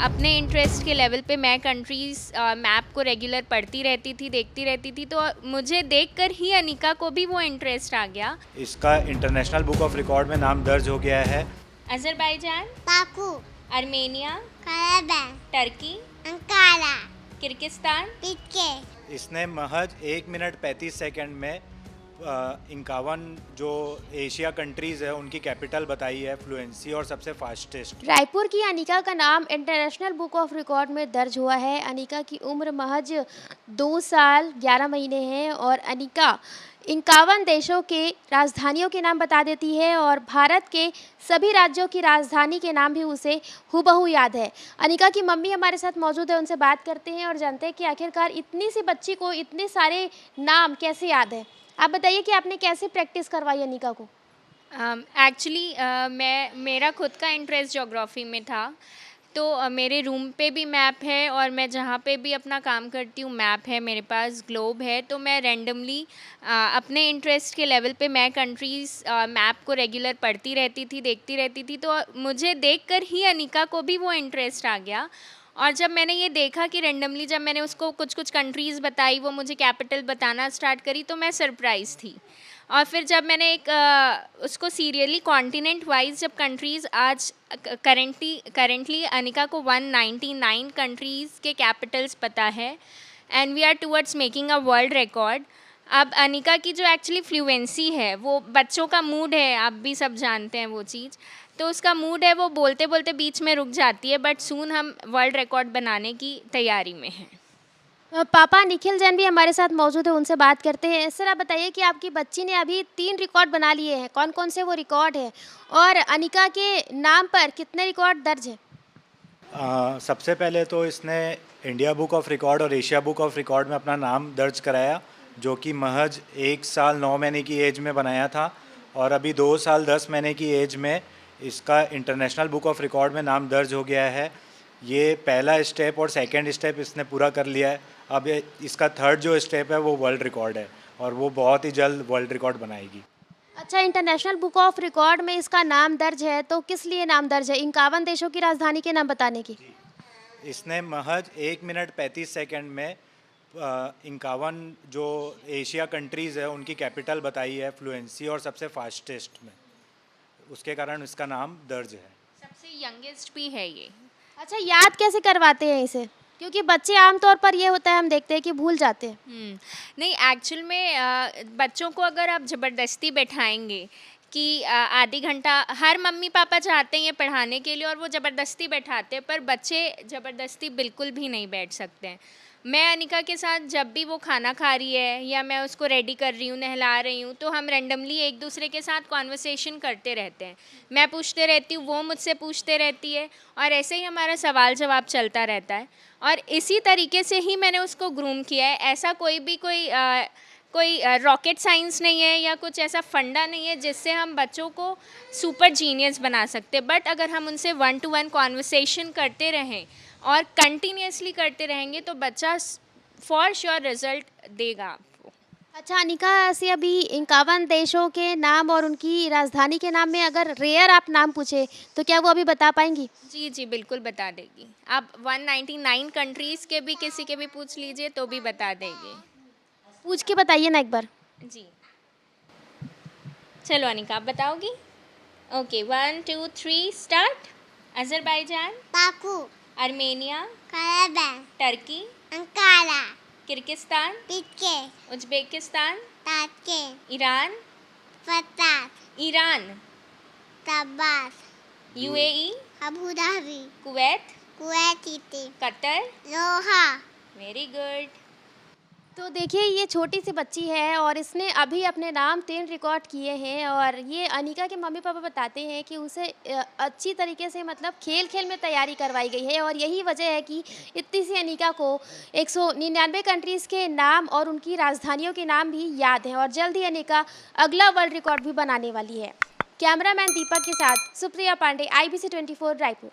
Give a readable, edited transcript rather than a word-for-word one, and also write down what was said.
अपने इंटरेस्ट के लेवल पे मैं कंट्रीज़ मैप को रेगुलर पढ़ती रहती थी, देखती रहती थी, तो मुझे देखकर ही अनिका को भी वो इंटरेस्ट आ गया। इसका इंटरनेशनल बुक ऑफ रिकॉर्ड में नाम दर्ज हो गया है। Azerbaijan, Baku, Armenia, Karabakh, Turkey, Ankara, Kyrgyzstan. पिटके, इसने महज 1 मिनट 35 सेकंड में 51 जो एशिया कंट्रीज़ है उनकी कैपिटल बताई है फ्लुएंसी और सबसे फास्टेस्ट। रायपुर की अनिका का नाम इंटरनेशनल बुक ऑफ रिकॉर्ड में दर्ज हुआ है। अनिका की उम्र महज 2 साल 11 महीने है और अनिका 51 देशों के राजधानियों के नाम बता देती है और भारत के सभी राज्यों की राजधानी के नाम भी उसे हूबहू याद है। अनिका की मम्मी हमारे साथ मौजूद है, उनसे बात करते हैं और जानते हैं कि आखिरकार इतनी सी बच्ची को इतने सारे नाम कैसे याद है। आप बताइए कि आपने कैसे प्रैक्टिस करवाई अनिका को? एक्चुअली मेरा खुद का इंटरेस्ट ज्योग्राफी में था, तो मेरे रूम पे भी मैप है और मैं जहाँ पे भी अपना काम करती हूँ मैप है, मेरे पास ग्लोब है। तो मैं रैंडमली अपने इंटरेस्ट के लेवल पे मैं कंट्रीज़ मैप को रेगुलर पढ़ती रहती थी, देखती रहती थी, तो मुझे देखकर ही अनिका को भी वो इंटरेस्ट आ गया। और जब मैंने ये देखा कि रैंडमली जब मैंने उसको कुछ कुछ कंट्रीज़ बताई, वो मुझे कैपिटल बताना स्टार्ट करी, तो मैं सरप्राइज़ थी। और फिर जब मैंने उसको सीरियली कॉन्टिनेंट वाइज जब कंट्रीज़ आज करेंटली अनिका को 199 कंट्रीज़ के कैपिटल्स पता है and we are towards making a world record. अब अनिका की जो एक्चुअली फ्लुएंसी है, वो बच्चों का मूड है, आप भी सब जानते हैं वो चीज़, तो उसका मूड है वो बोलते बोलते बीच में रुक जाती है, बट सून हम वर्ल्ड रिकॉर्ड बनाने की तैयारी में हैं। पापा निखिल जैन भी हमारे साथ मौजूद है, उनसे बात करते हैं। सर, आप बताइए कि आपकी बच्ची ने अभी 3 रिकॉर्ड बना लिए हैं, कौन कौन से वो रिकॉर्ड है और अनिका के नाम पर कितने रिकॉर्ड दर्ज है? सबसे पहले तो इसने इंडिया बुक ऑफ रिकॉर्ड और एशिया बुक ऑफ रिकॉर्ड में अपना नाम दर्ज कराया, जो कि महज 1 साल 9 महीने की एज में बनाया था और अभी 2 साल 10 महीने की एज में इसका इंटरनेशनल बुक ऑफ रिकॉर्ड में नाम दर्ज हो गया है। ये पहला स्टेप और सेकंड स्टेप इसने पूरा कर लिया है। अब इसका थर्ड जो स्टेप है वो वर्ल्ड रिकॉर्ड है और वो बहुत ही जल्द वर्ल्ड रिकॉर्ड बनाएगी। अच्छा, इंटरनेशनल बुक ऑफ रिकॉर्ड में इसका नाम दर्ज है, तो किस लिए नाम दर्ज है? 51 देशों की राजधानी के नाम बताने की? इसने महज 1 मिनट 35 सेकंड में 51 जो एशिया कंट्रीज़ है उनकी कैपिटल बताई है फ्लुएंसी और सबसे फास्टेस्ट में, उसके कारण इसका नाम दर्ज है। सबसे यंगेस्ट भी है ये। अच्छा, याद कैसे करवाते हैं इसे? क्योंकि बच्चे आमतौर पर ये होता है, हम देखते हैं कि भूल जाते हैं। नहीं, एक्चुअल में बच्चों को अगर आप ज़बरदस्ती बैठाएंगे कि आधी घंटा, हर मम्मी पापा चाहते हैं ये पढ़ाने के लिए और वो ज़बरदस्ती बैठाते हैं, पर बच्चे ज़बरदस्ती बिल्कुल भी नहीं बैठ सकते हैं। मैं अनिका के साथ जब भी वो खाना खा रही है या मैं उसको रेडी कर रही हूँ, नहला रही हूँ, तो हम रैंडमली एक दूसरे के साथ कॉन्वर्सेशन करते रहते हैं। मैं पूछते रहती हूँ, वो मुझसे पूछते रहती है और ऐसे ही हमारा सवाल जवाब चलता रहता है और इसी तरीके से ही मैंने उसको ग्रूम किया है। ऐसा कोई रॉकेट साइंस नहीं है या कुछ ऐसा फंडा नहीं है जिससे हम बच्चों को सुपर जीनियस बना सकते, बट अगर हम उनसे 1 to 1 कॉन्वर्सेशन करते रहें और कंटिन्यूसली करते रहेंगे तो बच्चा फॉर श्योर रिजल्ट देगा आपको। अच्छा अनिका, ऐसे अभी 51 देशों के नाम और उनकी राजधानी के नाम में अगर रेयर आप नाम पूछे तो क्या वो अभी बता पाएंगी? जी जी बिल्कुल बता देगी। आप 199 कंट्रीज़ के भी किसी के भी पूछ लीजिए तो भी बता देगी। पूछ के बताइए ना एक बार। जी चलो अनिका, आप बताओगी? Okay, 1 2 3 start. Azerbaijan, Baku, Armenia, Karabakh, Turkey, Ankara, Kyrgyzstan, पिटके, उज़्बेकिस्तान, ताके, ईरान, फताह, तब्बास, UAE, Abu Dhabi, Kuwait, Kuwait, Qatar. लोहा। Very good. तो देखिए, ये छोटी सी बच्ची है और इसने अभी अपने नाम 3 रिकॉर्ड किए हैं और ये अनिका के मम्मी पापा बताते हैं कि उसे अच्छी तरीके से मतलब खेल खेल में तैयारी करवाई गई है और यही वजह है कि इतनी सी अनिका को 199 कंट्रीज़ के नाम और उनकी राजधानियों के नाम भी याद हैं और जल्द ही अनिका अगला वर्ल्ड रिकॉर्ड भी बनाने वाली है। कैमरामैन दीपक के साथ सुप्रिया पांडे, IBC 24 रायपुर।